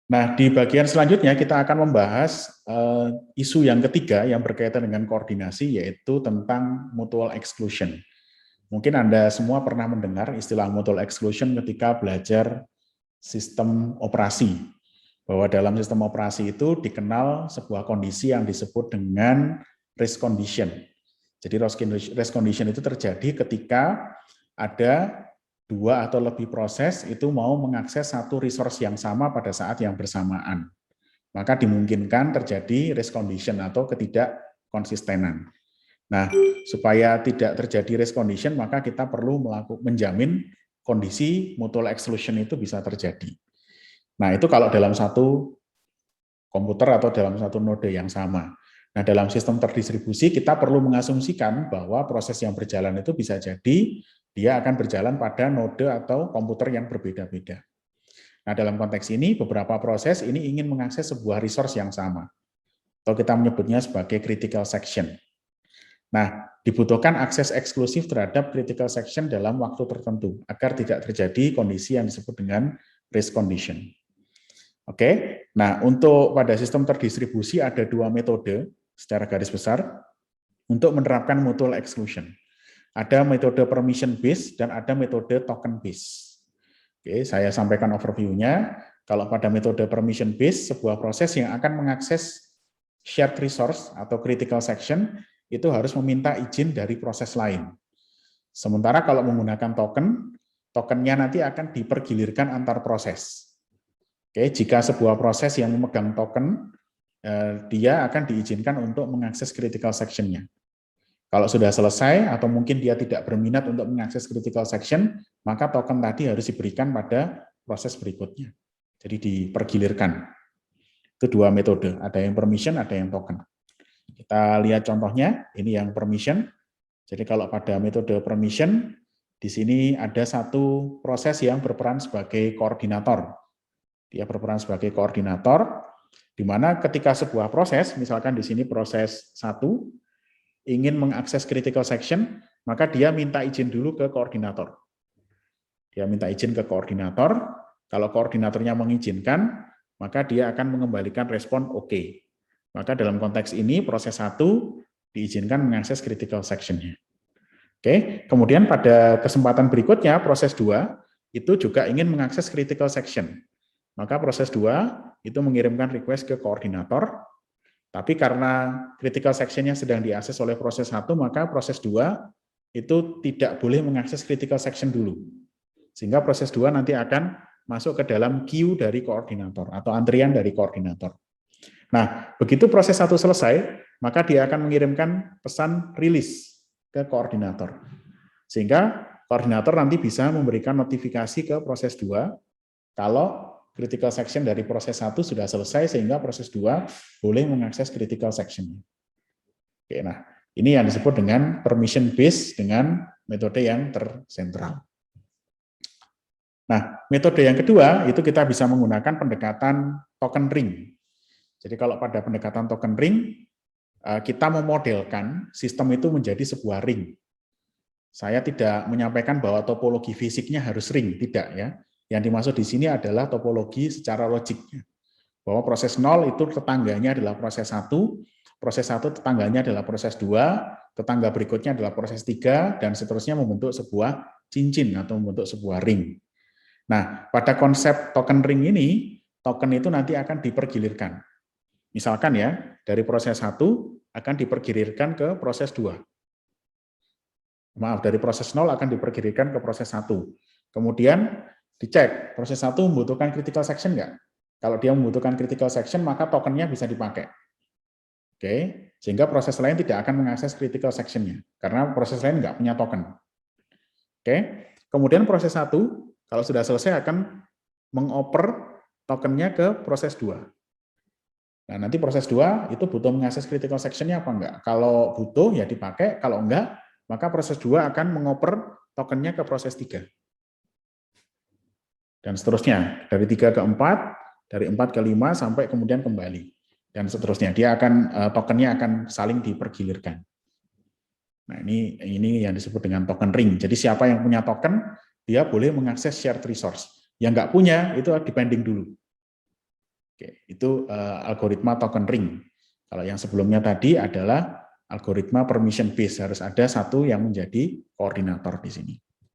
Nah, di bagian selanjutnya kita akan membahas isu yang ketiga yang berkaitan dengan koordinasi, yaitu tentang mutual exclusion. Mungkin Anda semua pernah mendengar istilah mutual exclusion ketika belajar sistem operasi, bahwa dalam sistem operasi itu dikenal sebuah kondisi yang disebut dengan race condition. Jadi race condition itu terjadi ketika ada dua atau lebih proses itu mau mengakses satu resource yang sama pada saat yang bersamaan. Maka dimungkinkan terjadi race condition atau ketidakkonsistenan. Nah, supaya tidak terjadi race condition, maka kita perlu menjamin kondisi mutual exclusion itu bisa terjadi. Nah, itu kalau dalam satu komputer atau dalam satu node yang sama. Nah, dalam sistem terdistribusi kita perlu mengasumsikan bahwa proses yang berjalan itu bisa jadi dia akan berjalan pada node atau komputer yang berbeda-beda. Nah, dalam konteks ini beberapa proses ini ingin mengakses sebuah resource yang sama, atau kita menyebutnya sebagai critical section. Nah, dibutuhkan akses eksklusif terhadap critical section dalam waktu tertentu agar tidak terjadi kondisi yang disebut dengan race condition. Oke, nah untuk pada sistem terdistribusi ada dua metode secara garis besar untuk menerapkan mutual exclusion. Ada metode permission based dan ada metode token based. Oke, saya sampaikan overview-nya. Kalau pada metode permission based, sebuah proses yang akan mengakses shared resource atau critical section itu harus meminta izin dari proses lain. Sementara kalau menggunakan token, tokennya nanti akan dipergilirkan antar proses. Oke, jika sebuah proses yang memegang token, dia akan diizinkan untuk mengakses critical section-nya. Kalau sudah selesai atau mungkin dia tidak berminat untuk mengakses critical section, maka token tadi harus diberikan pada proses berikutnya. Jadi dipergilirkan. Itu dua metode, ada yang permission, ada yang token. Kita lihat contohnya, ini yang permission. Jadi kalau pada metode permission, di sini ada satu proses yang berperan sebagai koordinator. Dia berperan sebagai koordinator, di mana ketika sebuah proses, misalkan di sini proses 1, ingin mengakses critical section, maka dia minta izin dulu ke koordinator. Dia minta izin ke koordinator, kalau koordinatornya mengizinkan, maka dia akan mengembalikan respon oke. Maka dalam konteks ini, proses 1 diizinkan mengakses critical section-nya. Oke, kemudian pada kesempatan berikutnya, proses 2, itu juga ingin mengakses critical section. Maka proses 2 itu mengirimkan request ke koordinator, tapi karena critical section-nya sedang diakses oleh proses 1, maka proses 2 itu tidak boleh mengakses critical section dulu. Sehingga proses 2 nanti akan masuk ke dalam queue dari koordinator atau antrian dari koordinator. Nah, begitu proses 1 selesai, maka dia akan mengirimkan pesan rilis ke koordinator. Sehingga koordinator nanti bisa memberikan notifikasi ke proses 2 kalau critical section dari proses 1 sudah selesai, sehingga proses 2 boleh mengakses critical section. Oke, nah ini yang disebut dengan permission based dengan metode yang tersentral. Nah, metode yang kedua itu kita bisa menggunakan pendekatan token ring. Jadi kalau pada pendekatan token ring, kita memodelkan sistem itu menjadi sebuah ring. Saya tidak menyampaikan bahwa topologi fisiknya harus ring, tidak ya. Yang dimaksud di sini adalah topologi secara logiknya. Bahwa proses 0 itu tetangganya adalah proses 1, proses 1 tetangganya adalah proses 2, tetangga berikutnya adalah proses 3, dan seterusnya membentuk sebuah cincin atau membentuk sebuah ring. Nah, pada konsep token ring ini, token itu nanti akan dipergilirkan. Misalkan ya, dari proses 1 akan dipergilirkan ke proses 2. Maaf, dari proses 0 akan dipergilirkan ke proses 1. Kemudian dicek, proses 1 membutuhkan critical section nggak? Kalau dia membutuhkan critical section, maka tokennya bisa dipakai. Oke, sehingga proses lain tidak akan mengakses critical section-nya, karena proses lain nggak punya token. Oke, kemudian proses 1, kalau sudah selesai akan mengoper tokennya ke proses 2. Nah, nanti proses 2 itu butuh mengakses critical section-nya apa enggak? Kalau butuh, ya dipakai, kalau enggak, maka proses 2 akan mengoper tokennya ke proses 3. Dan seterusnya, dari 3 ke 4, dari 4 ke 5, sampai kemudian kembali. Dan seterusnya, dia akan tokennya akan saling dipergilirkan. Nah, ini yang disebut dengan token ring. Jadi siapa yang punya token, dia boleh mengakses shared resource. Yang nggak punya, itu depending dulu. Oke, itu algoritma token ring. Kalau yang sebelumnya tadi adalah algoritma permission based, harus ada satu yang menjadi koordinator di sini.